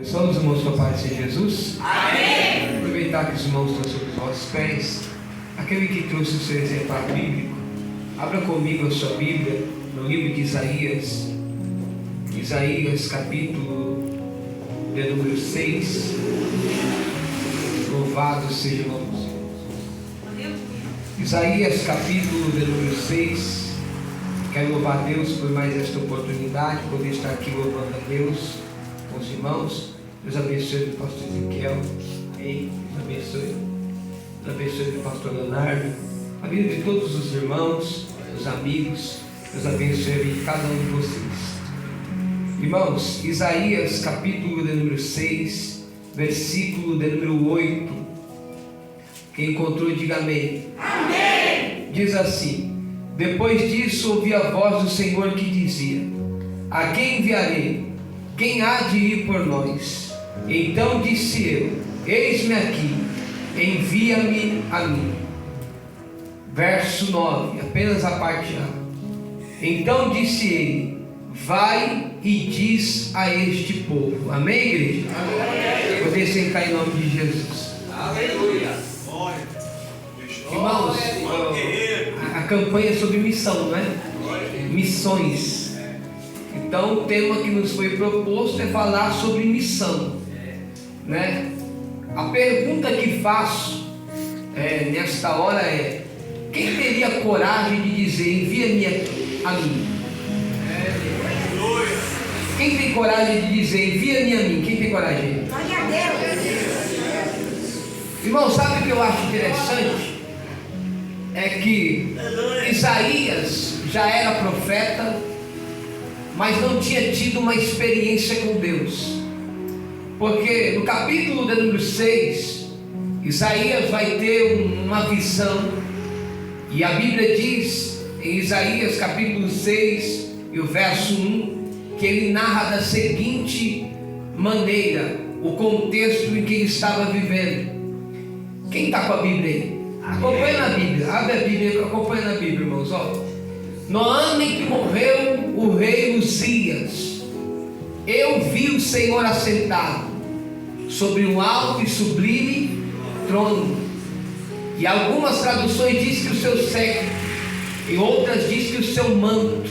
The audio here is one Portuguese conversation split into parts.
Somos irmãos com a paz de Jesus. Amém. Aproveitar que os irmãos estão sobre os nossos pés. Aquele que trouxe o seu exemplar bíblico, abra comigo a sua Bíblia no livro de Isaías. Isaías capítulo de número 6. Louvado seja o nome do Senhor. Isaías capítulo de número 6. Quero louvar a Deus por mais esta oportunidade, poder estar aqui louvando a Deus com os irmãos. Deus abençoe o pastor Ezequiel. Deus abençoe. Deus abençoe o pastor Leonardo. A vida de todos os irmãos, os amigos. Deus abençoe cada um de vocês. Irmãos, Isaías capítulo de número 6, versículo de número 8. Quem encontrou, diga amém. Amém. Diz assim: depois disso ouvi a voz do Senhor que dizia: a quem enviarei? Quem há de ir por nós? Então disse eu: eis-me aqui, envia-me a mim. Verso 9, apenas a parte A. Então disse ele: vai e diz a este povo. Amém, igreja? Amém. Poder sentar em nome de Jesus. Aleluia. Irmãos, a campanha é sobre missão, não é? Missões. Então o tema que nos foi proposto é falar sobre missão, né? A pergunta que faço nesta hora é: quem teria coragem de dizer envia-me a mim? Quem tem coragem de dizer envia-me a mim? Quem tem coragem? Glória a Deus. Irmão, sabe o que eu acho interessante? É que Isaías já era profeta, mas não tinha tido uma experiência com Deus. Porque no capítulo de número 6, Isaías vai ter uma visão. E a Bíblia diz em Isaías capítulo 6 e o verso 1, que ele narra da seguinte maneira o contexto em que ele estava vivendo. Quem está com a Bíblia aí? Acompanha na Bíblia, abre a Bíblia, acompanha na Bíblia, irmãos. No ano em que morreu o rei Uzias, eu vi o Senhor assentado sobre um alto e sublime trono. E algumas traduções dizem que o seu séquito, e outras dizem que o seu manto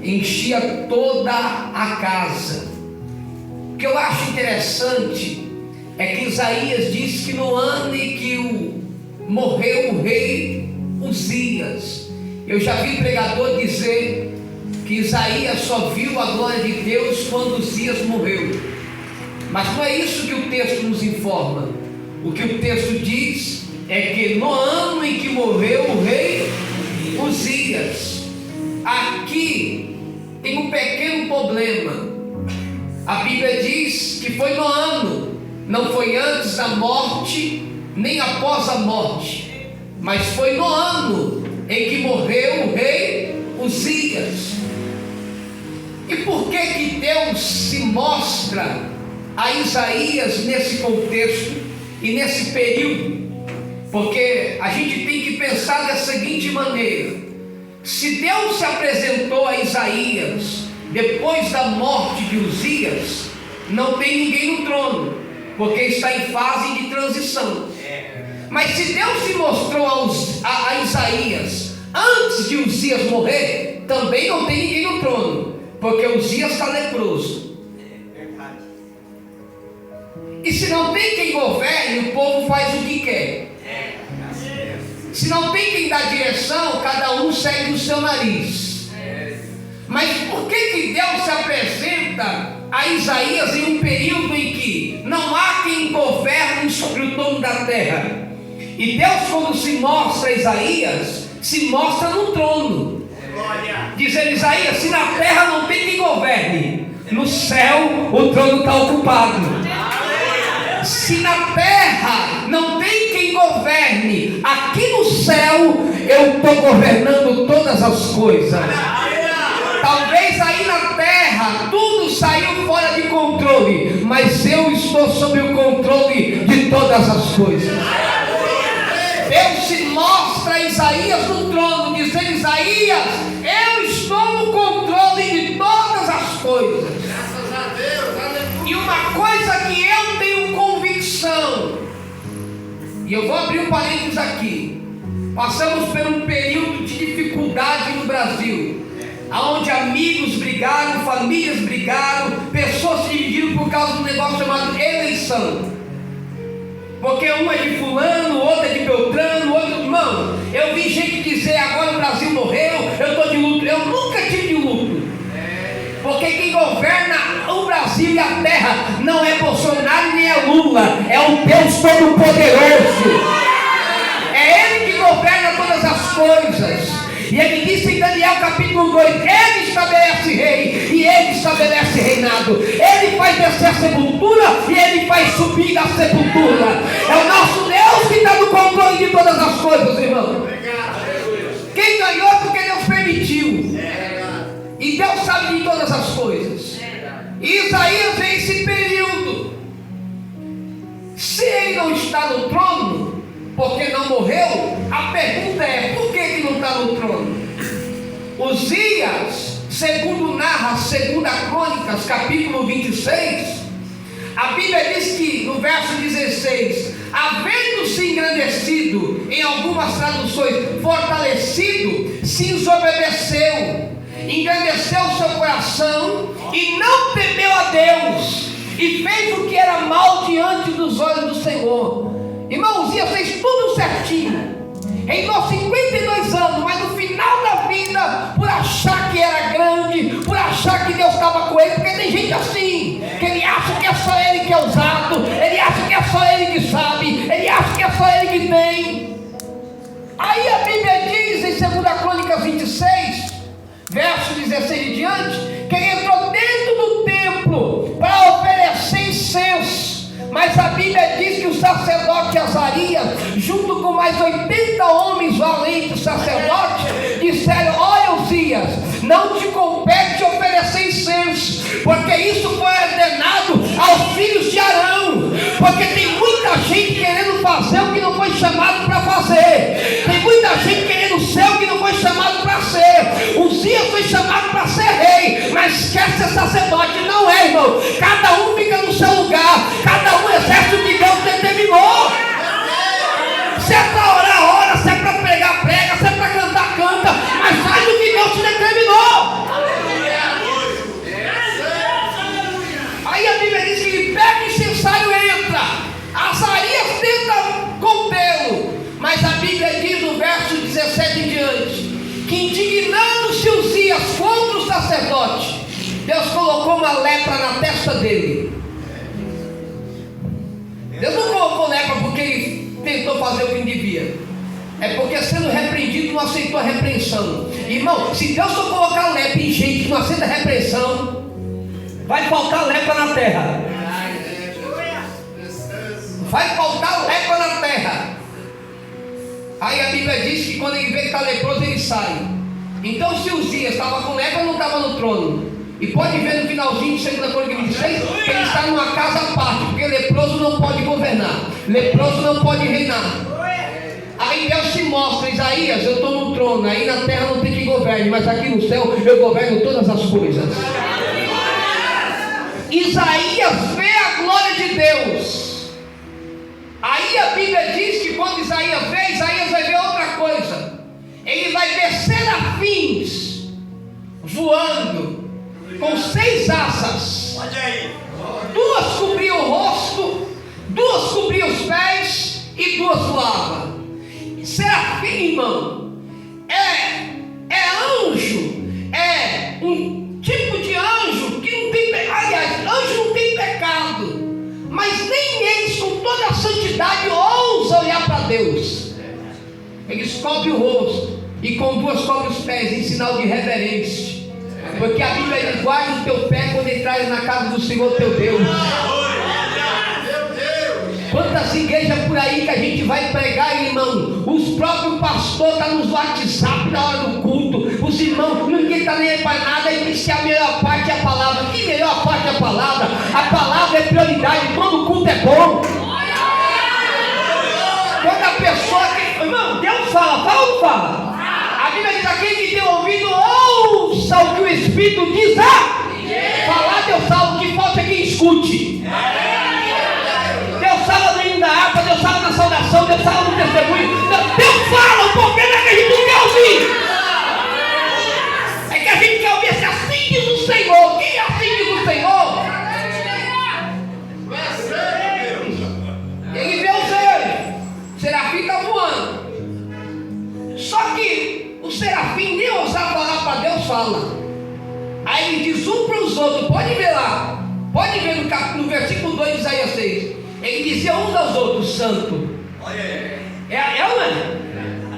enchia toda a casa. O que eu acho interessante é que Isaías diz que no ano em que morreu o rei Uzias, eu já vi pregador dizer que Isaías só viu a glória de Deus quando Uzias morreu. Mas não é isso que o texto nos informa. O que o texto diz é que no ano em que morreu o rei Uzias, aqui tem um pequeno problema. A Bíblia diz que foi no ano, não foi antes da morte, nem após a morte, mas foi no ano em que morreu o rei Uzias. E por que Deus se mostra a Isaías nesse contexto e nesse período? Porque a gente tem que pensar da seguinte maneira: se Deus se apresentou a Isaías depois da morte de Uzias, não tem ninguém no trono, porque está em fase de transição. Mas se Deus se mostrou a Isaías antes de Uzias morrer, também não tem ninguém no trono, porque Uzias está leproso. E se não tem quem governe, o povo faz o que quer. Se não tem quem dá direção, cada um segue o seu nariz. Mas por que Deus se apresenta a Isaías em um período em que não há quem governe sobre o trono da terra? E Deus, quando se mostra a Isaías, se mostra no trono, dizendo: Isaías, se na terra não tem quem governe, no céu o trono está ocupado. Se na terra não tem quem governe, aqui no céu eu estou governando todas as coisas. Talvez aí na terra tudo saiu fora de controle, mas eu estou sob o controle de todas as coisas. Deus se mostra a Isaías no trono, dizendo: Isaías, eu estou no controle de todas as coisas. E uma coisa E eu vou abrir um parênteses aqui. Passamos por um período de dificuldade no Brasil, onde amigos brigaram, famílias brigaram, pessoas se dividiram por causa de um negócio chamado eleição. Porque um é de fulano, outro é de Beltrano, outro... Irmão, eu vi gente dizer agora o Brasil morreu, eu estou de luto. Eu nunca tive de luto. Porque quem governa o Brasil e a terra não é Bolsonaro nem é Lula, é o Deus Todo-Poderoso. É Ele que governa todas as coisas. E Ele disse em Daniel capítulo 2, Ele estabelece rei e Ele estabelece reinado. Ele faz descer a sepultura e Ele faz subir da sepultura. É o nosso Deus que está no controle de todas as coisas, irmão. Quem ganhou é porque Deus permitiu. E Deus sabe de todas as coisas. E Isaías vem esse período. Se ele não está no trono, porque não morreu, a pergunta é: por que ele não está no trono? Uzias, segundo narra 2 Crônicas, capítulo 26, a Bíblia diz que no verso 16: havendo-se engrandecido, em algumas traduções, fortalecido, se ensoberbeceu, engrandeceu o seu coração e não temeu a Deus, e fez o que era mal diante dos olhos do Senhor. Irmão, Uzias fez tudo certinho, reinou 52 anos, mas no final da vida, por achar que era grande, por achar que Deus estava com ele, porque tem gente assim, que ele acha que é só ele que é usado, ele acha que é só ele que sabe, ele acha que é só ele que tem. Aí a Bíblia diz em 2 Crônicas 26, verso 16 e diante, que ele entrou dentro do templo para oferecer incenso. Mas a Bíblia diz que o sacerdote Azarias, junto com mais 80 homens valentes sacerdotes, disseram: olha, Uzias, não te compete oferecer incenso, porque isso foi ordenado aos filhos de Arão. Porque tem muita gente querendo fazer o que não foi chamado para fazer, tem muita gente querendo ser o que não foi chamado para ser. Uzias foi chamado para ser rei, mas esquece ser sacerdote. Não é, irmão. Cada um fica no seu lugar, cada um exerce o que Deus determinou. Se é para orar, ora, se é para pregar, prega, se é para cantar, canta, mas faz o que Deus te determinou. Aí a Bíblia diz que ele pega o incensário e entra. Azarias tenta contê-lo, mas a Bíblia diz no verso 17 em diante, que indignando-se Uzias contra o sacerdote, Deus colocou uma lepra na testa dele. Deus não colocou lepra porque ele tentou fazer o que não devia, é porque sendo repreendido não aceitou a repreensão. Irmão, se Deus só colocar lepra em gente que não aceita a repreensão, vai faltar lepra na terra. Vai faltar lepra na terra. Aí a Bíblia diz que quando ele vê que está leproso, ele sai. Então, se Uzias estava com lepra, não estava no trono. E pode ver no finalzinho de 2 Crônicas 26 que ele está numa casa à parte, porque leproso não pode governar, leproso não pode reinar. Aí Deus se mostra: Isaías, eu estou no trono, aí na terra não tem quem governe, mas aqui no céu eu governo todas as coisas. Isaías vê a glória de Deus. Aí a Bíblia diz que quando Isaías vê, Isaías vai ver outra coisa. Ele vai ver serafins voando com 6 asas. 2 cobriam o rosto, 2 cobriam os pés e 2 voavam. Serafim, irmão, é anjo, é um tipo de anjo que não tem pecado. Aliás, anjo não tem pecado, mas nem eles com toda a santidade ousam olhar para Deus. Eles cobrem o rosto e com 2 cobrem os pés em sinal de reverência, porque a Bíblia diz: guarda o teu pé quando entrares na casa do Senhor teu Deus. Quantas igrejas por aí que a gente vai pregar, irmão, os próprios pastores estão nos WhatsApp na hora do culto, os irmãos, ninguém está nem aí para nada, e diz que a melhor parte é a palavra. Que melhor parte é a palavra? A palavra é prioridade, todo culto é bom. Quando a pessoa que... Irmão, Deus fala ou não fala? A Bíblia diz: aquele que tem ouvido, ouça o que o Espírito diz. Falar, Deus fala, o que falta é quem escute. Deus fala no hino da harpa, Deus fala na saudação. oração, Deus fala no testemunho. Deus fala, o problema é que a gente não quer ouvir. É que a gente quer ouvir esse assim diz o Senhor. Quem é assim diz o Senhor? Ele vê os anjos. O serafim está voando. Só que o serafim nem ousar falar para Deus, fala. Aí ele diz um para os outros, pode ver lá, pode ver no versículo 2 de Isaías 6. Ele dizia uns aos outros, santo. É ou não é?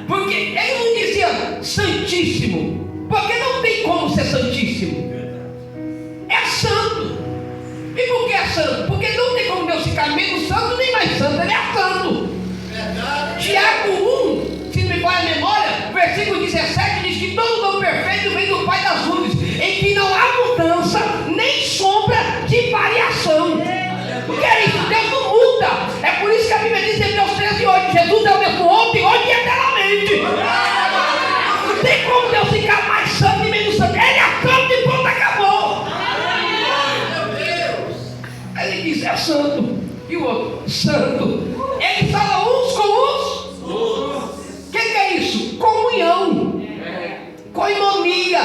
Porque ele não dizia santíssimo, porque não tem como ser santíssimo. É santo. E por que é santo? Porque não tem como Deus ficar menos santo nem mais santo, ele é santo. Tiago 1, se não me falha a memória, versículo 17 diz que todo dom perfeito vem do Pai das luzes, em que não há mudança nem sombra de variação. O que é isso? Deus não muda. É por isso que a Bíblia diz em Hebreus 13:8, Jesus é o mesmo ontem, hoje e eternamente. Não tem como Deus ficar mais santo e menos santo. Ele é santo e pronto, acabou. Ele diz, é santo. E o outro, santo. Ele fala uns com os. O que é isso? Comunhão. Coinonia.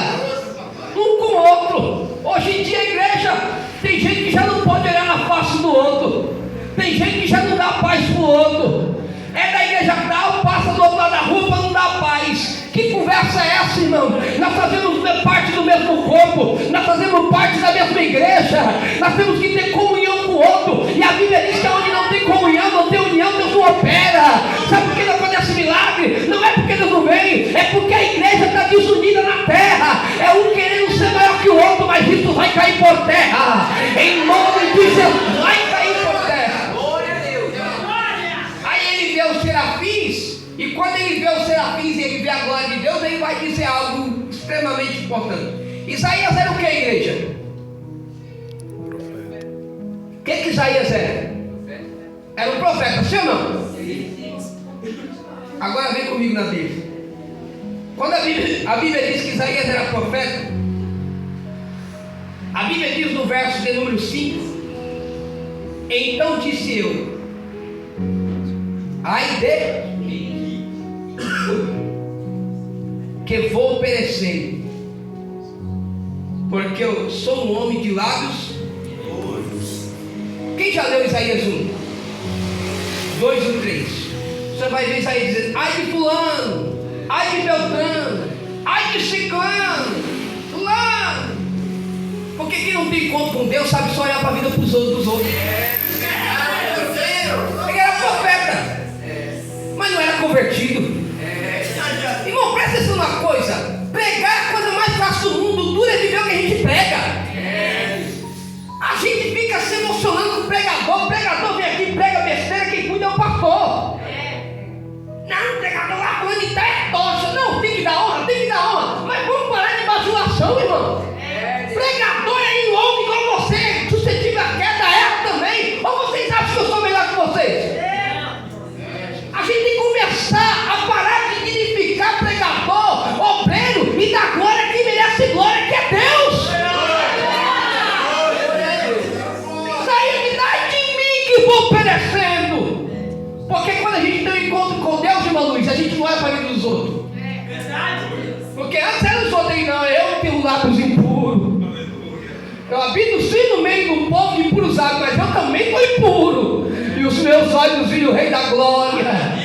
Um com o outro. Hoje em dia a igreja tem gente que já não pode olhar na face do outro. Tem gente que já não dá paz pro outro. É da igreja tal, passa do outro lado da rua, não dá paz. Que conversa é essa, irmão? Nós fazemos parte do mesmo corpo, nós fazemos parte da mesma igreja, nós temos que ter comunhão com o outro. E a Bíblia diz que onde não tem comunhão, não tem união, Deus não opera. Sabe por que não acontece milagre? Não é porque Deus não vem, é porque a igreja está desunida na terra. É um querendo ser maior que o outro, mas isso vai cair por terra. Em nome de Jesus, vai cair por terra. Glória a Deus. Aí ele vê os serafins. E quando ele vê os serafins e ele vê a glória de Deus, ele vai dizer algo extremamente importante. Isaías era o que, igreja? O que Isaías era? Era um profeta, sim ou não? Agora vem comigo na Bíblia. Quando a Bíblia diz que Isaías era profeta, a Bíblia diz no verso de número 5: então disse eu, ai de que vou perecer, porque eu sou um homem de lábios. Quem já leu Isaías 1, 2 ou 3? Você vai ver Isaías dizendo, ai de fulano, ai de Beltrano, ai de ciclano, fulano. Porque quem não tem encontro com Deus sabe só olhar para a vida dos outros. Ele era profeta, mas não era convertido. Irmão, presta atenção numa coisa. Pregar é a coisa mais fácil do mundo. Duro é viver o que a gente prega. A gente fica se emocionando com o pregador. O pregador vem aqui e prega besteira. Quem cuida é o pastor. Não, o pregador lá falando de é tocha. Não, tem que dar honra, tem que dar honra. Mas vamos parar de bajulação, irmão. Pregador é em homem igual você. Suscetível à queda, erra também. Ou vocês acham que eu sou melhor que vocês? A gente tem que começar a parar de dignificar pregador, obreiro e dar glória a quem merece glória, que é Deus. Saia de lá de mim que vou perecendo. Porque quando a gente tem um encontro com Deus, irmã Luiz, a gente não é para a vida dos outros. Porque antes era os outros, não, eu tenho lábios impuros. Eu habito sim no meio do povo de impuros lábios, mas eu também estou impuro. E os meus olhos viram o Rei da Glória.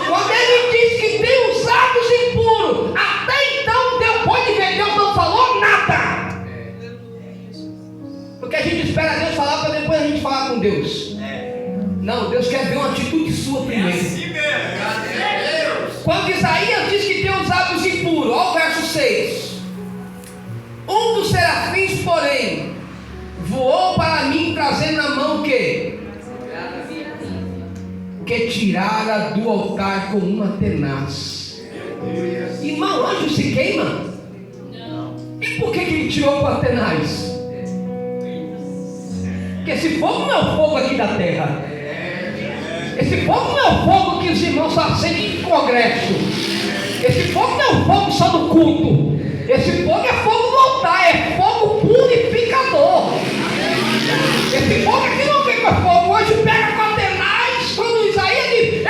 Quando ele diz que tem os lábios impuros, até então Deus pode ver, Deus não falou nada. Porque a gente espera Deus falar para depois a gente falar com Deus. Não, Deus quer ver uma atitude sua primeiro. Quando Isaías diz que tem os lábios impuros, olha o verso 6. Um dos serafins, porém, voou para mim trazendo na mão o quê? Que tirara do altar com uma tenaz. Irmão, anjo se queima? Não. E por que ele tirou com a tenaz? Porque esse fogo não é o fogo aqui da terra. Esse fogo não é o fogo que os irmãos só acendem em congresso. Esse fogo não é o fogo só do culto. Esse fogo é fogo do altar, é fogo purificador. Esse fogo aqui não vem com fogo. Hoje pega com a tenaz. Quando Isaías diz, é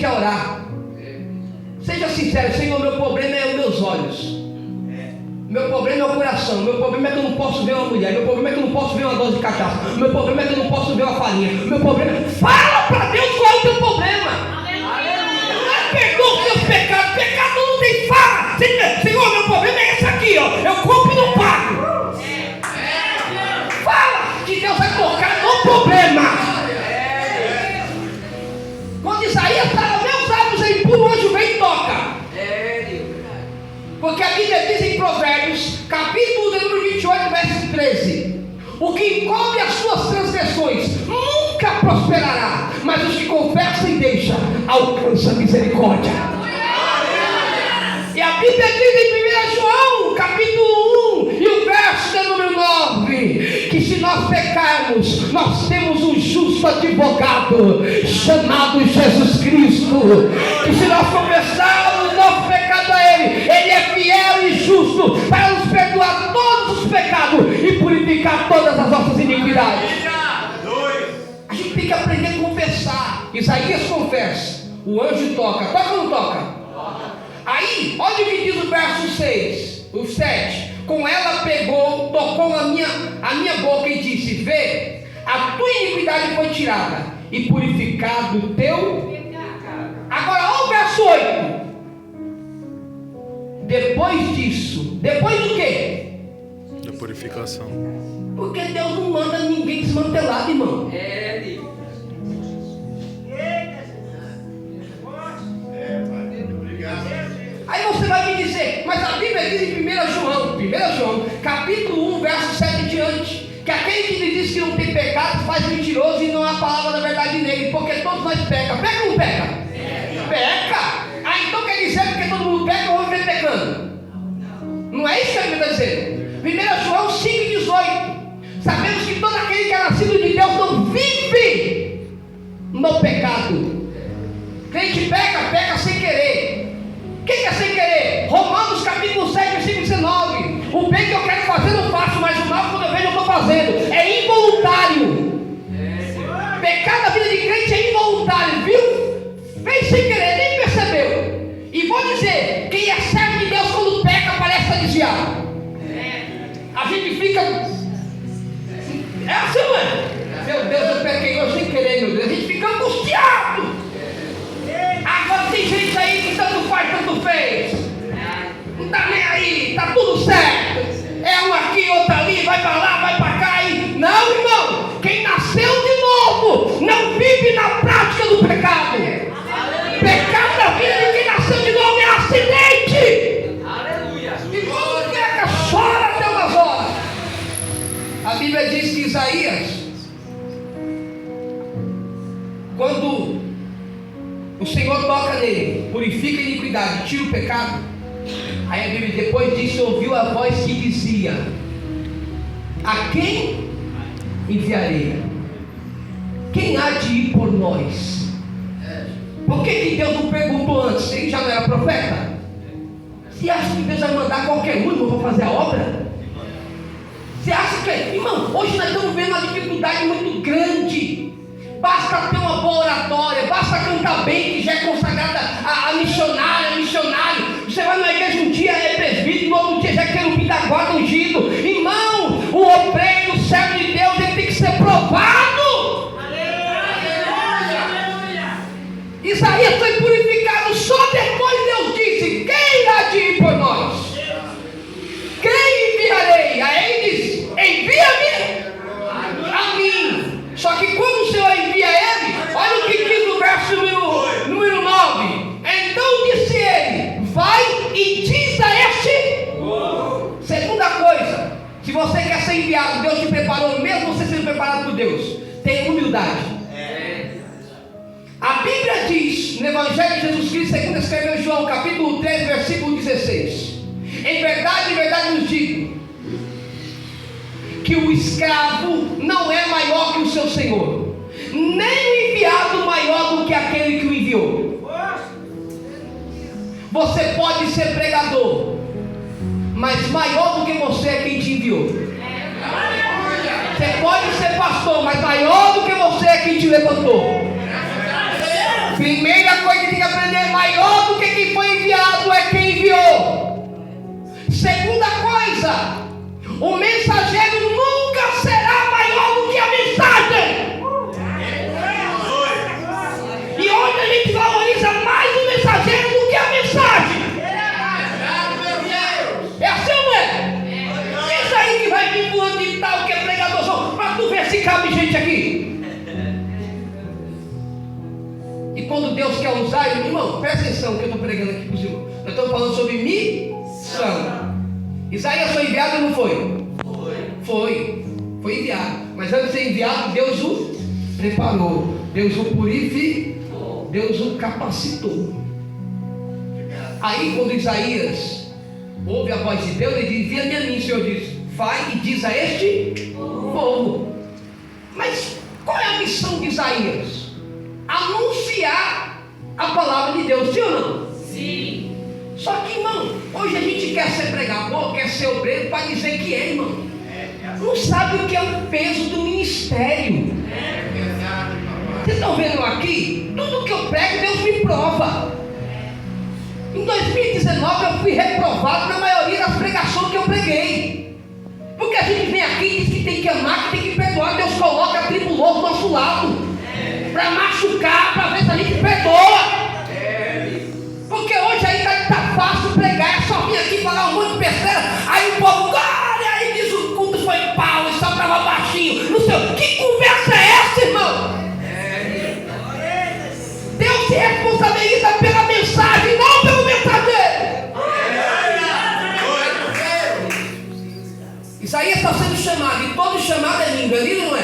aprende a orar. Seja sincero: Senhor, meu problema é os meus olhos. Meu problema é o coração. Meu problema é que eu não posso ver uma mulher. Meu problema é que eu não posso ver uma dose de cachaça. Meu problema é que eu não posso ver uma farinha. Meu problema é... Fala para Deus qual é o teu problema. Perdoa os meus pecados. Pecado não tem fala. Senhor, meu problema é esse aqui, ó. Eu compro e não pago. Fala que Deus vai tocar no problema. Quando Isaías estava meus lábios em puro, o anjo vem e toca. Porque a Bíblia diz em Provérbios, capítulo número 28, verso 13: o que encobre as suas transgressões nunca prosperará, mas os que confessam e deixam alcançam misericórdia. E a Bíblia diz em 1 João, capítulo 1, e o verso número 9, que se nós pecarmos, nós temos um justo advogado, chamado Jesus Cristo. Que se nós confessarmos nosso pecado a Ele é fiel e justo para nos perdoar todos os pecados e purificar todas as nossas iniquidades. A gente tem que aprender a confessar. Isaías confessa, o anjo toca. Toca ou não toca? Aí, olha o que diz o verso 6, o 7. Com ela pegou, tocou a minha boca e disse: vê, a tua iniquidade foi tirada e purificado o teu pecado. Agora, olha o verso 8. Depois disso, depois do quê? Da purificação. Porque Deus não manda ninguém desmantelado, irmão. Aí você vai me dizer: mas a Bíblia diz em 1 João, capítulo 1, verso 7 em diante, que aquele que lhe diz que não tem pecado faz mentiroso e não há palavra da verdade nele, porque todos nós pecam. Peca ou não peca? Peca. Ah, então quer dizer porque todo mundo peca, eu vou viver pecando? Não é isso que a Bíblia está dizendo. 1 João 5,18: sabemos que todo aquele que é nascido de Deus não vive no pecado. Crente peca sem querer. O que é sem querer? Romanos capítulo 7, versículo 19: o bem que eu quero fazer não faço, mas o mal quando eu vejo eu estou fazendo. É involuntário. Pecar na vida de crente é involuntário, viu? Fez sem querer, nem percebeu. E vou dizer: quem é servo de Deus quando peca parece estar desviado. A gente fica... é assim, mano. Meu Deus, eu pequei hoje sem querer, meu Deus. A gente fica angustiado. Agora tem gente aí que tanto faz, tanto fez. Não tá nem aí, tá tudo certo. É um aqui, outro ali, vai pra lá, vai pra cá. Não, irmão. Quem nasceu de novo não vive na prática do pecado. Pecado da vida de quem nasceu de novo é acidente. Aleluia. E quando peca, chora até umas horas. A Bíblia diz que Isaías, quando o Senhor toca nele, purifica a iniquidade, tira o pecado, aí a Bíblia depois disso ouviu a voz que dizia: a quem enviarei? Quem há de ir por nós? Por que Deus não perguntou antes? Ele já não era profeta? Você acha que Deus vai mandar qualquer um para fazer a obra? Você acha que... irmão, hoje nós estamos vendo uma dificuldade muito grande. Basta ter uma boa oratória, basta cantar bem, que já é consagrada a missionário. Você vai na igreja um dia é presbítero, no outro dia já é querubim da guarda ungido. Irmão, o obreiro, o servo de Deus, ele tem que ser provado. Isaías foi purificado só depois. Deus disse: quem há de ir por nós? Quem enviarei? Aí ele diz: envia-me a mim. Só que quando o Senhor envia ele, olha o que diz no verso número 9: então disse ele: vai e diz a este. Segunda coisa, se você quer ser enviado, Deus te preparou, mesmo você sendo preparado por Deus, tenha humildade. A Bíblia diz no Evangelho de Jesus Cristo, segundo escreveu João, capítulo 3, versículo 16: em verdade nos digo, que o escravo não é maior que o seu senhor, nem o enviado maior do que aquele que o enviou. Você pode ser pregador, mas maior do que você é quem te enviou. Você pode ser pastor, mas maior do que você é quem te levantou. Primeira coisa que tem que aprender, maior do que quem foi enviado é quem enviou. Segunda coisa, o mensageiro nunca será maior do que a mensagem. E hoje a gente valoriza mais o mensageiro do que a mensagem. É assim ou não é? Isso aí que vai vir fulano de tal, que é pregador, para tu ver se cabe gente aqui. E quando Deus quer usar, irmão, presta atenção que eu estou pregando aqui para os irmãos. Nós estamos falando sobre missão. Isaías foi enviado ou não foi? Foi enviado. Mas antes de ser enviado, Deus o preparou, Deus o purificou, Deus o capacitou. Aí quando Isaías ouve a voz de Deus, ele diz: envia-me a mim. O Senhor diz: vai e diz a este povo. Mas qual é a missão de Isaías? Anunciar a palavra de Deus, sim ou não? Sim. Só que, irmão, hoje a gente quer ser pregador, quer ser obreiro para dizer que é, irmão. Não sabe o que é o peso do ministério. Vocês estão vendo aqui? Tudo que eu prego, Deus me prova. Em 2019 eu fui reprovado na maioria das pregações que eu preguei. Porque a gente vem aqui e diz que tem que amar, que tem que perdoar. Deus coloca a tribuloso do nosso lado para machucar, para ver se a gente perdoa. Porque hoje aí tá fácil pregar, é só vir aqui falar um monte de besteira. Aí o povo, olha, aí diz o culto foi pau, e só tava baixinho. Não sei, que conversa é essa, irmão? Deus se responsabiliza pela mensagem, não pelo mensageiro. Isaías está sendo chamado, e todo chamado é língua, não é?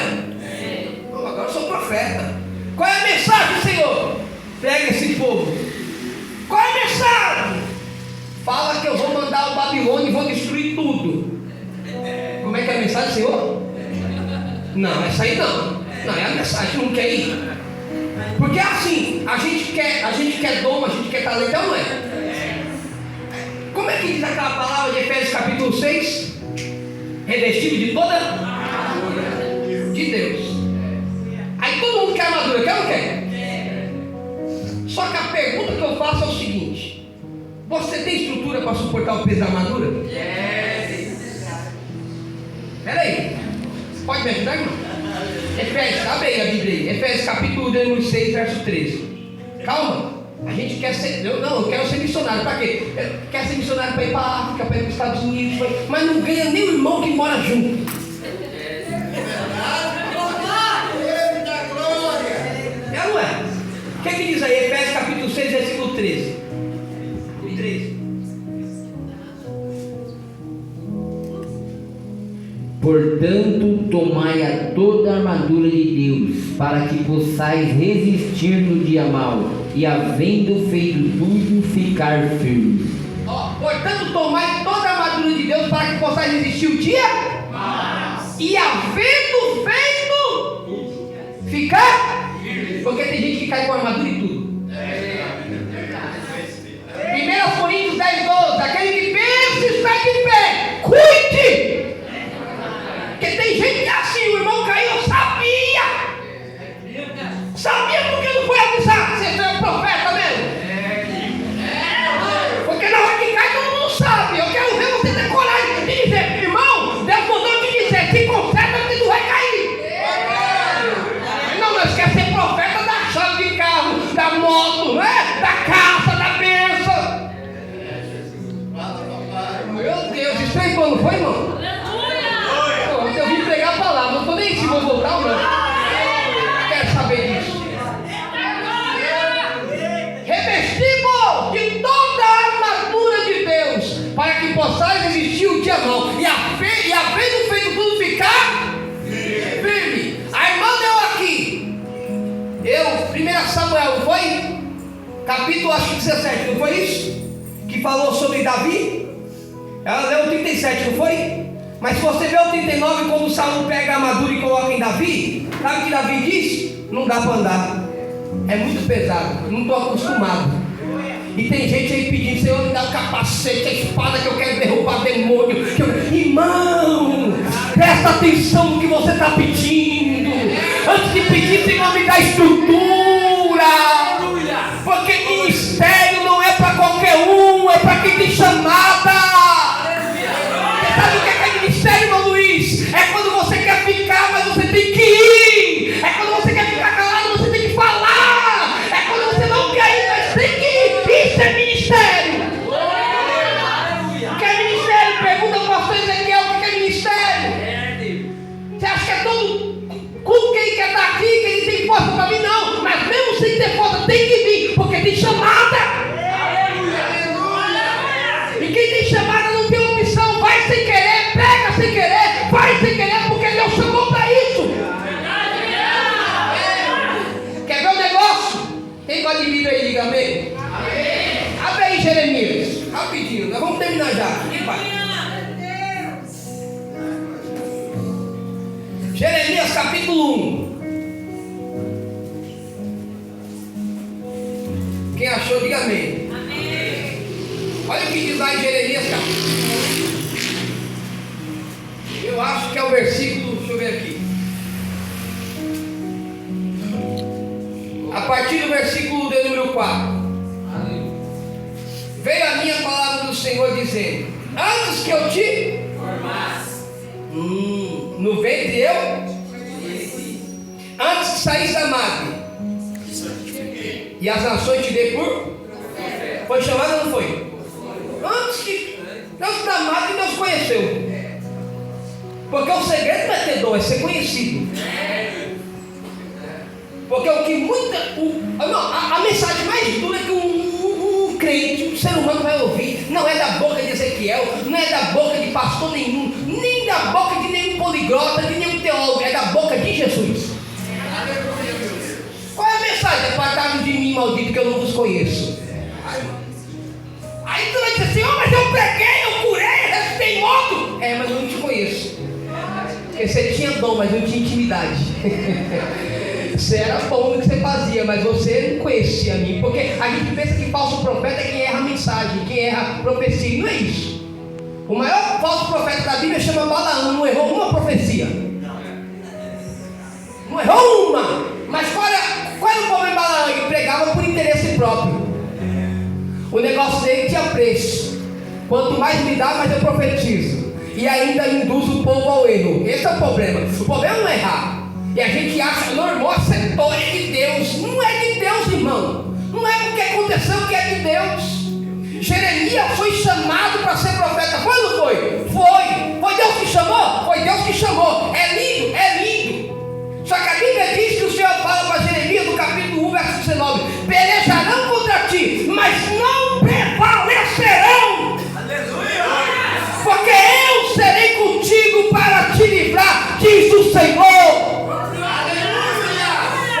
Bom, agora eu sou profeta. Qual é a mensagem, Senhor? Pega esse povo. Qual é a mensagem? Fala que eu vou mandar o Babilônia e vou destruir tudo. Como é que é a mensagem, Senhor? Não, essa aí não. Não, é a mensagem, não quer ir. Porque assim, a gente quer dom, a gente quer talento, não é? Como é que diz aquela palavra de Efésios capítulo 6? Revestido de toda armadura de Deus. Aí todo mundo quer armadura, quer ou não quer? Só que a pergunta que eu faço é o seguinte: você tem estrutura para suportar o peso da armadura? Peraí, pode me ajudar, irmão? Efésios, abre aí a Bíblia aí. Efésios capítulo 6, verso 13. Calma, a gente quer ser. Eu quero ser missionário, para quê? Quer ser missionário para ir para a África, para ir para os Estados Unidos, mas não ganha nem o irmão que mora junto. É ou não é? O que diz aí? Efésios capítulo 6, versículo 13. 13. Portanto, tomai a toda a armadura de Deus, para que possais resistir no dia mau, e havendo feito tudo, ficar firmes. Portanto, tomai toda a armadura de Deus, para que possais resistir o dia e havendo feito, ficar firmes. Porque tem gente que cai com armadura e tudo. 1 Coríntios 10, 12. Aquele que pensa está de pé, cuide. Porque tem gente que é assim, o irmão caiu, eu sabia. Sabia porque não foi avisar. Você é um profeta mesmo? Porque na hora que cai, todo mundo sabe. Eu quero ver você ter coragem de dizer: irmão, Deus mandou te dizer, se conserta porque tu vai cair. Não, nós queremos ser profeta da chave de carro, da moto, não é? Da casa, da bênção. Meu Deus, isso aí quando foi, irmão? Eu vim pregar a palavra, não estou nem se vou voltar ou não. Quero saber disso. Revestimos de toda a armadura de Deus, para que possais resistir o dia mau, e havendo feito tudo, ficar firme. A irmã deu aqui. 1 Samuel, não foi? Capítulo acho que 17, não foi isso? Que falou sobre Davi. Ela leu o 37, não foi? Mas se você vê o 39, quando Saul pega a armadura e coloca em Davi, sabe o que Davi diz? Não dá para andar, é muito pesado, eu não estou acostumado. E tem gente aí pedindo: Senhor, me dá o capacete, a espada, que eu quero derrubar demônio. Irmão, presta atenção no que você está pedindo. Antes de pedir, Senhor, me dá estrutura. Bíblia aí, diga amém. Amém. Abre aí Jeremias, rapidinho, nós vamos terminar já. E vai. Jeremias capítulo 1. Quem achou, diga amém. Amém. Olha o que diz lá em Jeremias capítulo 1. Eu acho que é o versículo, deixa eu ver aqui. A partir do versículo de número 4. Veio a minha palavra do Senhor dizendo: antes que eu te Formasse. no ventre eu, antes que saísse da madre, e as nações te dei por, foi chamado ou não foi? Antes da madre Deus conheceu. Porque o segredo não é ter dom, é ser conhecido. Porque o que a mensagem mais dura que um crente, um ser humano vai ouvir, não é da boca de Ezequiel, não é da boca de pastor nenhum, nem da boca de nenhum poliglota, de nenhum teólogo, é da boca de Jesus. Qual é a mensagem? Apartai-vos de mim, maldito, que eu não vos conheço. Aí tu vai dizer assim: mas eu preguei, eu curei, eu ressuscitei morto. Mas eu não te conheço. Porque você tinha dom, mas não tinha intimidade. Você era bom no que você fazia, mas você não conhecia a mim. Porque a gente pensa que falso profeta é quem erra a mensagem, quem erra a profecia. E não é isso. O maior falso profeta da Bíblia chama Balaão, não errou uma profecia. Não errou uma. Mas qual era o problema de Balaão? Ele pregava por interesse próprio. O negócio dele tinha preço. Quanto mais me dá, mais eu profetizo. E ainda induz o povo ao erro. Esse é o problema. O problema não é errar. E a gente acha, não, irmão, acertou, é de Deus. Não é de Deus, irmão. Não é porque aconteceu que é de Deus. Jeremias foi chamado para ser profeta. Foi ou não foi? Foi. Foi Deus que chamou? Foi Deus que chamou. É lindo? É lindo. Só que a Bíblia diz que o Senhor fala para Jeremias no capítulo 1, verso 19: pelejarão contra ti, mas não prevalecerão. Aleluia. Porque eu serei contigo para te livrar, diz o Senhor.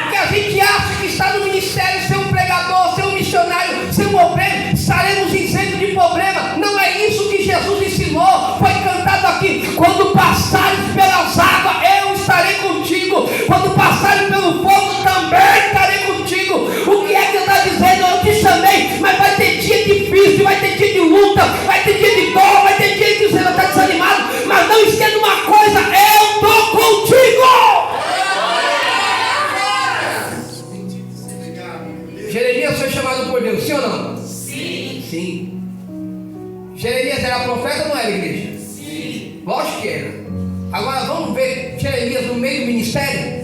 Porque a gente acha que está no ministério, ser um pregador, ser um missionário, ser um obreiro, estaremos isento de problema. Não é isso que Jesus ensinou. Foi cantado aqui: quando passares pelas águas, eu estarei contigo. Quando passares pelo fogo, também estarei contigo. O que é que ele está dizendo? Eu te chamei, mas vai ter dia difícil, vai ter dia de luta, vai ter dia de dor, vai ter dia que você vai estar desanimado. Mas não esqueça uma coisa: eu estou contigo. Jeremias foi chamado por Deus, sim ou não? Sim. Sim. Jeremias era profeta ou não era, igreja? Sim. Lógico que era. Agora vamos ver Jeremias no meio do ministério?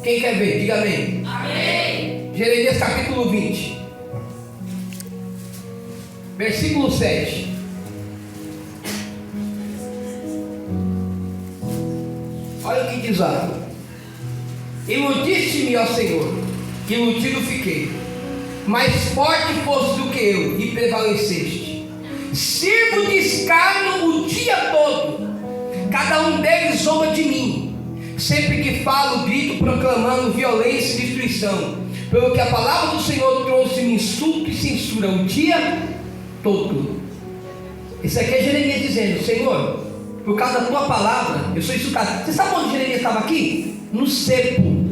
Quem quer ver? Diga amém. Amém. Jeremias capítulo 20, versículo 7. Olha o que diz lá: iludiste-me, ó Senhor, iludido fiquei, mais forte foste do que eu, e prevaleceste. Sirvo de escárnio o dia todo, cada um deles zomba de mim. Sempre que falo, grito, proclamando violência e destruição, pelo que a palavra do Senhor trouxe-me insulto e censura o dia todo. Isso aqui é Jeremias dizendo: Senhor, por causa da tua palavra, eu sou insultado. Você sabe onde Jeremias estava aqui? No cepo.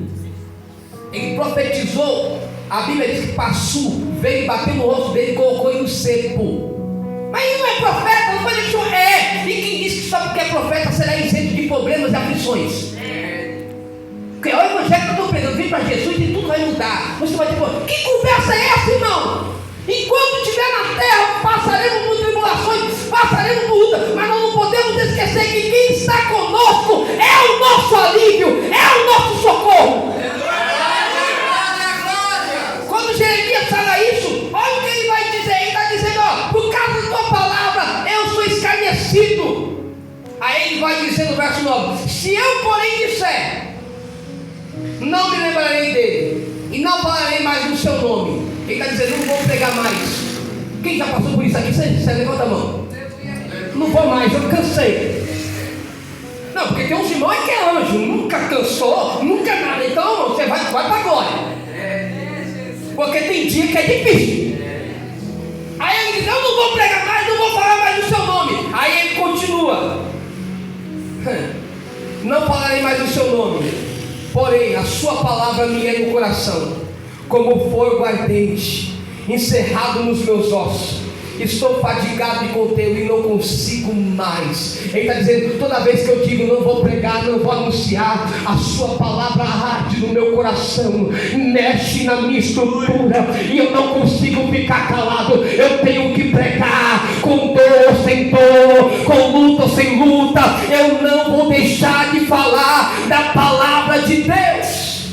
Ele profetizou. A Bíblia diz que Passu veio bater no rosto dele e colocou ele no cepo. Mas ele não é profeta, não pode deixar. E quem diz que só porque é profeta será isento de problemas e aflições? Porque é o evangelho que eu estou pregando: vem para Jesus e tudo vai mudar. Você vai dizer: que conversa é essa, irmão? Enquanto estiver na terra, passaremos por tribulações, passaremos por luta, mas nós não podemos esquecer que quem está conosco é o nosso alívio, é o nosso socorro. Quando Jeremias fala isso, olha o que ele vai dizer. Ele está dizendo: ó, por causa da tua palavra, eu sou escarnecido. Aí ele vai dizer no verso 9: se eu porém disser, não me lembrarei dele, e não falarei mais no seu nome. Ele está dizendo: não vou pregar mais. Quem já passou por isso aqui? Você levanta a mão. Não vou mais, eu cansei. Não, porque tem uns irmãos que é anjo, nunca cansou, nunca nada. Então você vai para a glória. Porque tem dia que é difícil. Aí ele diz, eu não vou pregar mais, não vou falar mais do seu nome. Aí ele continua, não falarei mais do seu nome, porém a sua palavra me é no coração, como fogo ardente, encerrado nos meus ossos. Estou fadigado de contê-lo e não consigo mais. Ele está dizendo, toda vez que eu digo não vou pregar, não vou anunciar, a sua palavra arde no meu coração, mexe na minha estrutura, e eu não consigo ficar calado. Eu tenho que pregar, com dor ou sem dor, com luta ou sem luta. Eu não vou deixar de falar da palavra de Deus.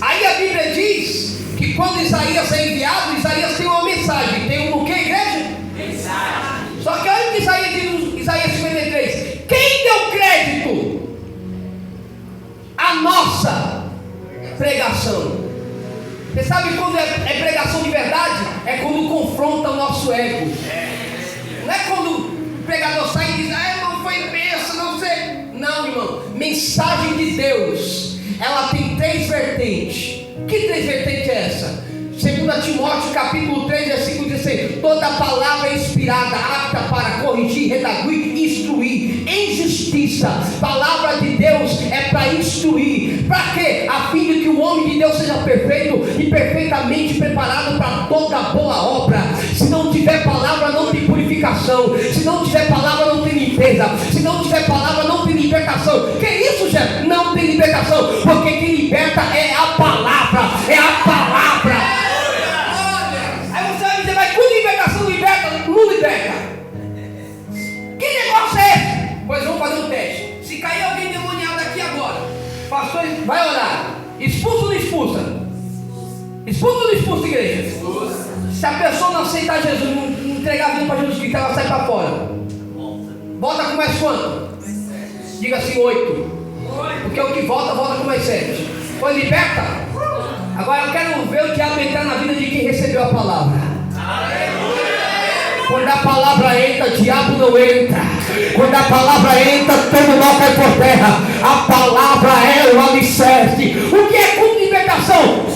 Aí a Bíblia diz que quando Isaías é enviado, Isaías tem uma mensagem. Tem um o que, igreja? Mensagem. Só que olha o que Isaías diz em Isaías 53. Quem deu crédito à nossa pregação? Você sabe quando é pregação de verdade? É quando confronta o nosso ego. Não é quando o pregador sai e diz, não foi bênção, não sei. Não, irmão. Mensagem de Deus, ela tem 3 vertentes. Que 3 vertentes é essa? 2 Timóteo capítulo 3 versículo 16. Toda palavra é inspirada, apta para corrigir, redarguir, instruir em justiça. Palavra de Deus é para instruir. Para quê? A fim de que o homem de Deus seja perfeito e perfeitamente preparado para toda boa obra. Se não tiver palavra, não tem purificação. Se não tiver palavra, não tem limpeza. Se não tiver palavra, não tem libertação. Que isso, gente? Não tem libertação. Porque quem liberta é a palavra. É a palavra. Aí você vai dizer, mas com libertação liberta? Não liberta. Que negócio é esse? Pois vamos fazer um teste. Se cair alguém demoniado aqui agora, pastor vai orar. Expulsa ou não expulsa? Expulsa ou não expulsa, igreja? Expulsa. Se a pessoa não aceitar Jesus, não entregar a vida para Jesus Cristo, ela sai para fora. Volta com mais quanto? Diga assim, 8. Porque o que volta com mais 7. Foi liberta? Agora eu quero ver o diabo entrar na vida de quem recebeu a palavra. Quando a palavra entra, o diabo não entra. Quando a palavra entra, todo mal cai por terra. A palavra é o alicerce. O que é culto de libertação?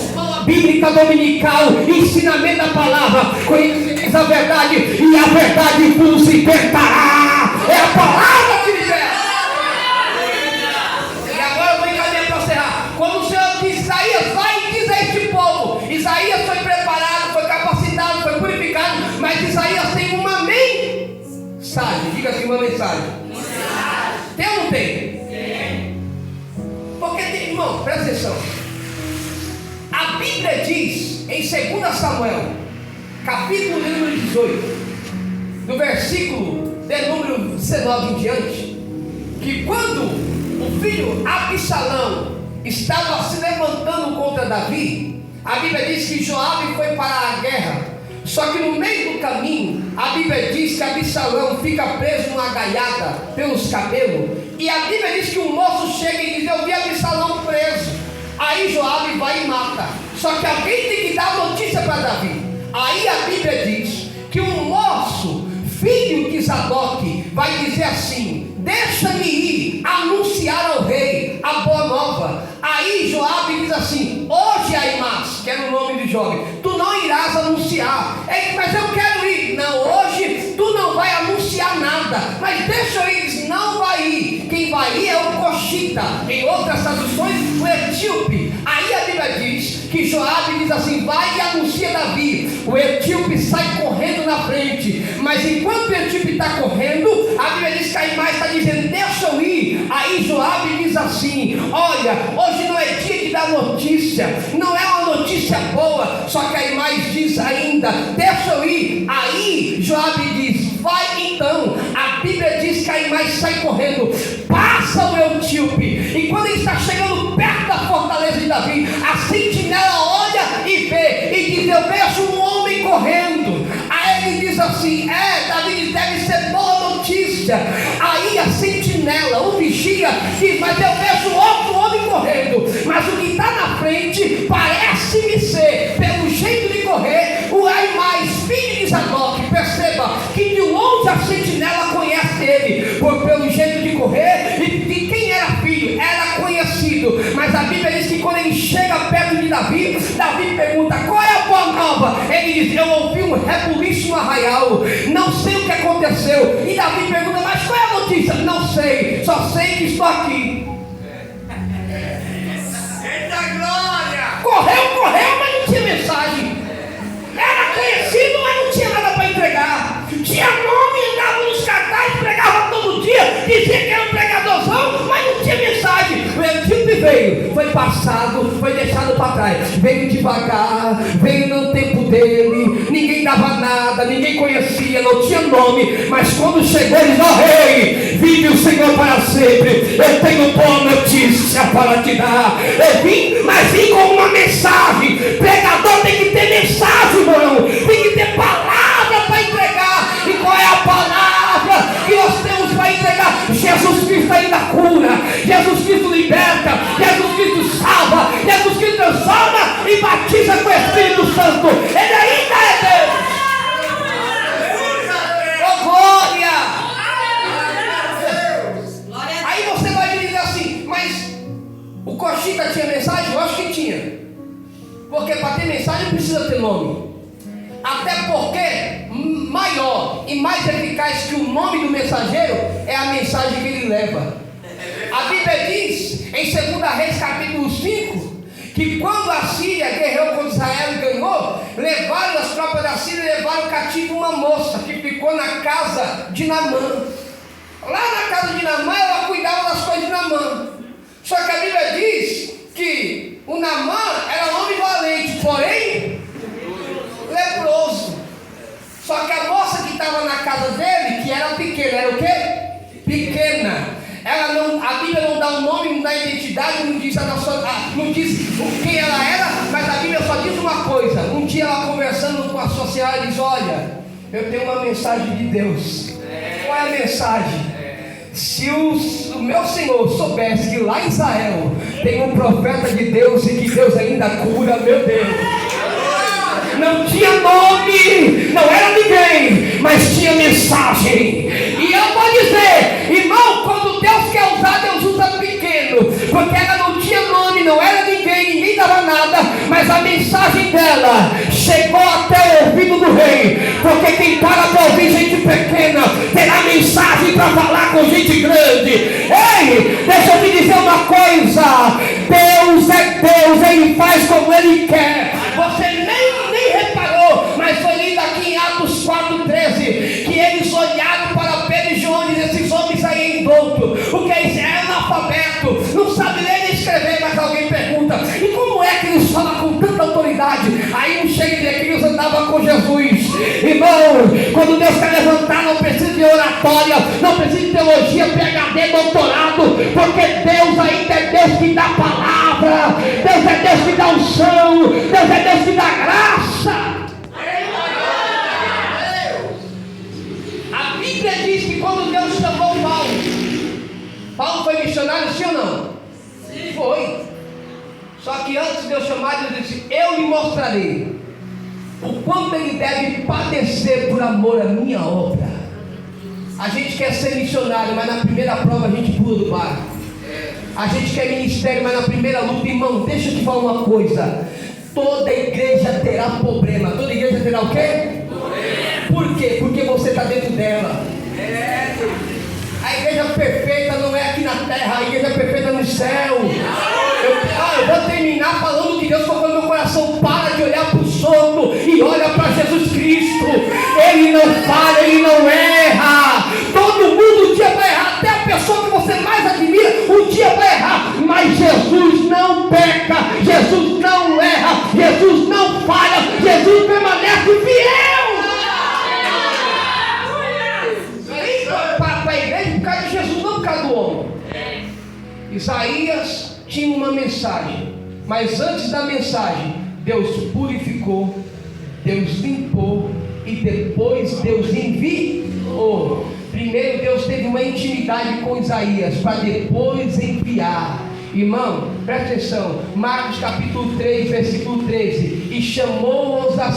Bíblica dominical, ensinamento da palavra. Conhecereis a verdade e a verdade vos libertará. É a palavra que liberta. E agora eu vou encaminhar para encerrar. Quando o Senhor diz, Isaías, vai e diz a este povo. Isaías foi preparado, foi capacitado, foi purificado, mas Isaías tem uma mensagem. Diga assim, uma mensagem. Tem ou não tem? Porque tem, irmão, presta atenção. A Bíblia diz em 2 Samuel, capítulo número 18, no versículo de número 19 em diante, que quando o filho Absalão estava se levantando contra Davi, a Bíblia diz que Joabe foi para a guerra. Só que no meio do caminho, a Bíblia diz que Absalão fica preso numa gaiada pelos cabelos. E a Bíblia diz que um moço chega e diz, eu vi Absalão preso. Aí Joabe vai e mata. Só que alguém tem que dar notícia para Davi. Aí a Bíblia diz que um moço, filho de Zadoque, vai dizer assim, deixa-me ir anunciar ao rei a boa nova. Aí Joabe diz assim, hoje Aimás, que era o nome de jovem, tu não irás anunciar. Mas eu quero ir. Não, hoje tu não vai anunciar nada, mas deixa eu ir. Diz, não vai ir. Quem vai ir é o Coxita, em outras traduções o etíope. Aí a Bíblia diz que Joabe diz assim, vai e anuncia Davi. O etíope sai correndo na frente, mas enquanto o etíope está correndo, a Bíblia diz que Aimás está dizendo, deixa eu ir. Aí Joabe diz assim, olha, hoje não é dia de dar notícia, não é uma notícia boa. Só que Aimás diz ainda, deixa eu ir. Aí Joabe diz, vai então. A Bíblia diz que Aimás sai correndo, passa o etíope, e quando ele está chegando perto da fortaleza de Davi, a sentinela olha e vê, e diz, eu vejo um homem correndo. Aí ele diz assim, Davi diz, deve ser boa notícia. Aí a sentinela, o vigia, diz, mas eu vejo outro homem correndo, mas o que está na frente parece-me ser, pelo jeito de correr, o Aimás, filho de Zadoque. Perceba que de longe a sentinela conhece ele, pelo jeito de correr, e de quem era filho, era conhecido. Mas a Bíblia diz que quando ele chega perto de Davi. Davi pergunta: qual é a boa nova? Ele diz: eu ouvi um rebuliço no arraial, não sei o que aconteceu. E Davi pergunta: mas qual é a notícia? Não sei, só sei que estou aqui. Eita glória! Correu, mas não tinha mensagem. Era conhecido, mas não tinha nada para entregar. Tinha nome, andava nos cartazes, pregava todo dia, dizia que era um pregadorzão, mas não tinha mensagem. O Etíope veio, foi passado, foi deixado para trás. Veio devagar, veio no tempo dele, ninguém dava nada, ninguém conhecia, não tinha nome. Mas quando chegou, ele disse: ó rei, vive o Senhor para sempre. Eu tenho boa notícia para te dar. Eu vim, mas vim com uma mensagem. Pregador tem que ter mensagem, irmão. Tem que ter palavra para entregar. E qual é a palavra que nós temos para entregar? Jesus Cristo ainda cura, Jesus Cristo liberta, Jesus Cristo salva, Jesus Cristo transforma e batiza com o Espírito Santo. Ele ainda é Deus. Oh glória! Aí você vai me dizer assim: mas o Coxita tinha mensagem? Eu acho que tinha. Porque para ter mensagem precisa ter nome. Até porque maior e mais eficaz que o nome do mensageiro é a mensagem que ele leva. A Bíblia diz em 2 Reis capítulo 5 que quando a Síria guerreou contra Israel e ganhou, levaram as tropas da Síria e levaram cativo uma moça que ficou na casa de Naamã. Lá na casa de Naamã ela cuidava das coisas de Naamã. Só que a Bíblia diz que o Naamã era um homem valente, porém leproso. Só que a moça que estava na casa dele, que era pequena, era o quê? Pequena. Ela não, a Bíblia não dá o nome, não dá a identidade, não diz não diz quem ela era, mas a Bíblia só diz uma coisa. Um dia ela conversando com a sua senhora diz: olha, eu tenho uma mensagem de Deus. Qual é a mensagem? Se o meu Senhor soubesse que lá em Israel tem um profeta de Deus e que Deus ainda cura, meu Deus. Não tinha nome, não era ninguém, mas tinha mensagem. E eu vou dizer, irmão, quando Deus quer usar, Deus usa pequeno. Porque ela não tinha nome, não era ninguém dava nada, mas a mensagem dela chegou até o ouvido do rei. Porque quem para para ouvir gente pequena terá mensagem para falar com gente grande. Ei, deixa eu te dizer uma coisa: Deus é Deus, Ele faz como Ele quer. Você nem reparou, mas foi lido aqui em Atos 4,13 que eles olharam para Pedro e João e disseram: esses homens aí indoutos, o que é isso? É analfabeto, não sabe ler nem escrever. Mas alguém pergunta: e como é que eles falam com tanta autoridade? Aí um chega de que eles andavam com Jesus. Irmão, quando Deus quer levantar, não precisa de oratória, não precisa de teologia, PhD, doutorado, porque Deus ainda é Deus que dá palavra, Deus é Deus que dá unção, Deus é Deus que dá graça. A Bíblia diz que quando Deus chamou Paulo foi missionário, sim ou não? Sim. Foi. Só que antes de Deus chamar, Deus disse: eu lhe mostrarei o quanto ele deve padecer por amor à minha obra. A gente quer ser missionário, mas na primeira prova a gente pula do barco. A gente quer ministério, mas na primeira luta, irmão, deixa eu te falar uma coisa: toda igreja terá problema. Toda igreja terá o quê? Por quê? Porque você está dentro dela. A igreja perfeita não é aqui na terra, a igreja perfeita é no céu. Eu vou terminar falando que Deus colocou no meu coração: para de olhar para o sordo e olha para Jesus Cristo. Ele não falha, Ele não erra. Todo mundo um dia vai errar, até a pessoa que você mais admira um dia vai errar, mas Jesus não peca, Jesus não erra, Jesus não falha, Jesus permanece fiel. Para a igreja por causa de Jesus, não por causa do homem. Isaías tinha uma mensagem, mas antes da mensagem, Deus purificou, Deus limpou e depois Deus enviou. Primeiro Deus teve uma intimidade com Isaías para depois enviar. Irmão, presta atenção, Marcos capítulo 3, versículo 13: e chamou-os a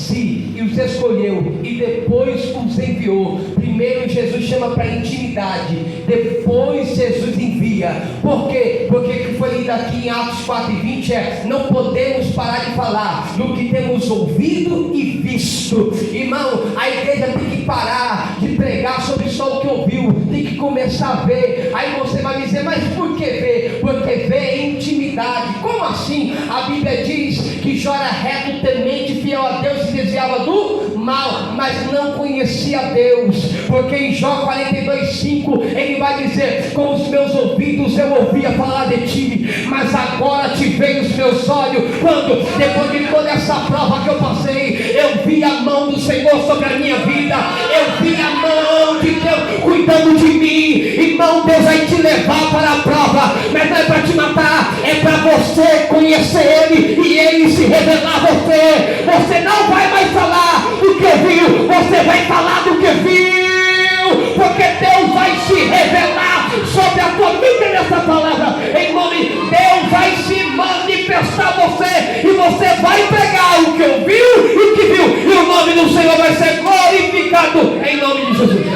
si e os escolheu e depois os enviou. Primeiro Jesus chama para intimidade, depois Jesus envia. Por quê? Porque o que foi lido aqui em Atos 4:20 é: não podemos parar de falar no que temos ouvido e visto. Irmão, a igreja tem que parar de pregar sobre só o que ouviu, tem que começar a ver. Aí você vai me dizer, mas por que ver? Porque ver é intimidade. Como assim? A Bíblia diz que Jó era reto, temente, fiel a Deus e desviava do mal, mas não conhecia Deus. Porque em Jó 42:5 ele vai dizer: com os meus ouvidos eu ouvia falar de ti, mas agora te veio os meus olhos. Quando? Depois de toda essa prova que eu passei, eu vi a mão do Senhor sobre a minha vida, eu vi a mão de Deus cuidando de mim. Irmão, Deus vai te levar para a prova, mas não é para te matar, é para você conhecer Ele e Ele se revelar a você. Você não vai mais falar do que viu, você vai falar do que viu, porque Deus vai se revelar sobre a tua vida nessa palavra. Em nome de Deus vai se manifestar você, e você vai pegar o que ouviu e o que viu, e o nome do Senhor vai ser glorificado em nome de Jesus.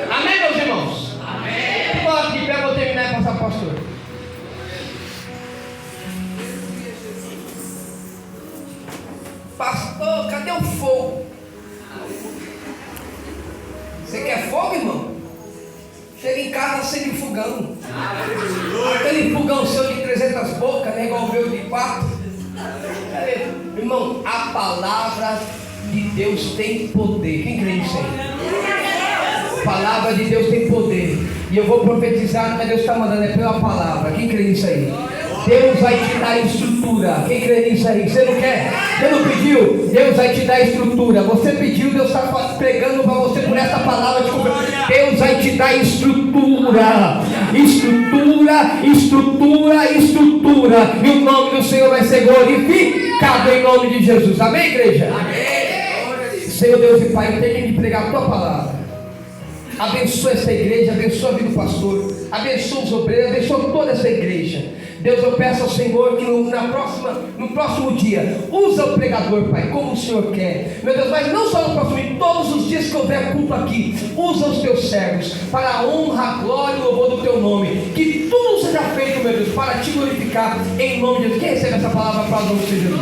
Amém, meus irmãos? Amém. Vou aqui para eu terminar com essa pastora. Pastor, cadê o fogo? Você quer fogo, irmão? Chega em casa, acende o fogão. Aquele fogão seu de 300 bocas, né? Igual o meu de 4. Irmão, a palavra de Deus tem poder. Quem crê nisso aí? A palavra de Deus tem poder. E eu vou profetizar, mas Deus está mandando, é pela palavra. Quem crê nisso aí? Deus vai te dar estrutura. Quem crê nisso aí? Você não quer? Você não pediu? Deus vai te dar estrutura. Você pediu, Deus está pregando para você por essa palavra. Deus vai te dar estrutura. Estrutura, estrutura, estrutura. E o nome do Senhor vai ser glorificado em nome de Jesus. Amém, igreja? Amém. Senhor Deus e Pai, eu tenho que pregar a tua palavra. Abençoa essa igreja, abençoa a vida do pastor, abençoa os obreiros, abençoa toda essa igreja. Deus, eu peço ao Senhor que no próximo dia, usa o pregador, Pai, como o Senhor quer. Meu Deus, mas não só no próximo dia, todos os dias que houver culto aqui, usa os teus servos para a honra, a glória e o louvor do teu nome. Que tudo seja feito, meu Deus, para te glorificar em nome de Jesus. Quem recebe essa palavra para o nome de Jesus?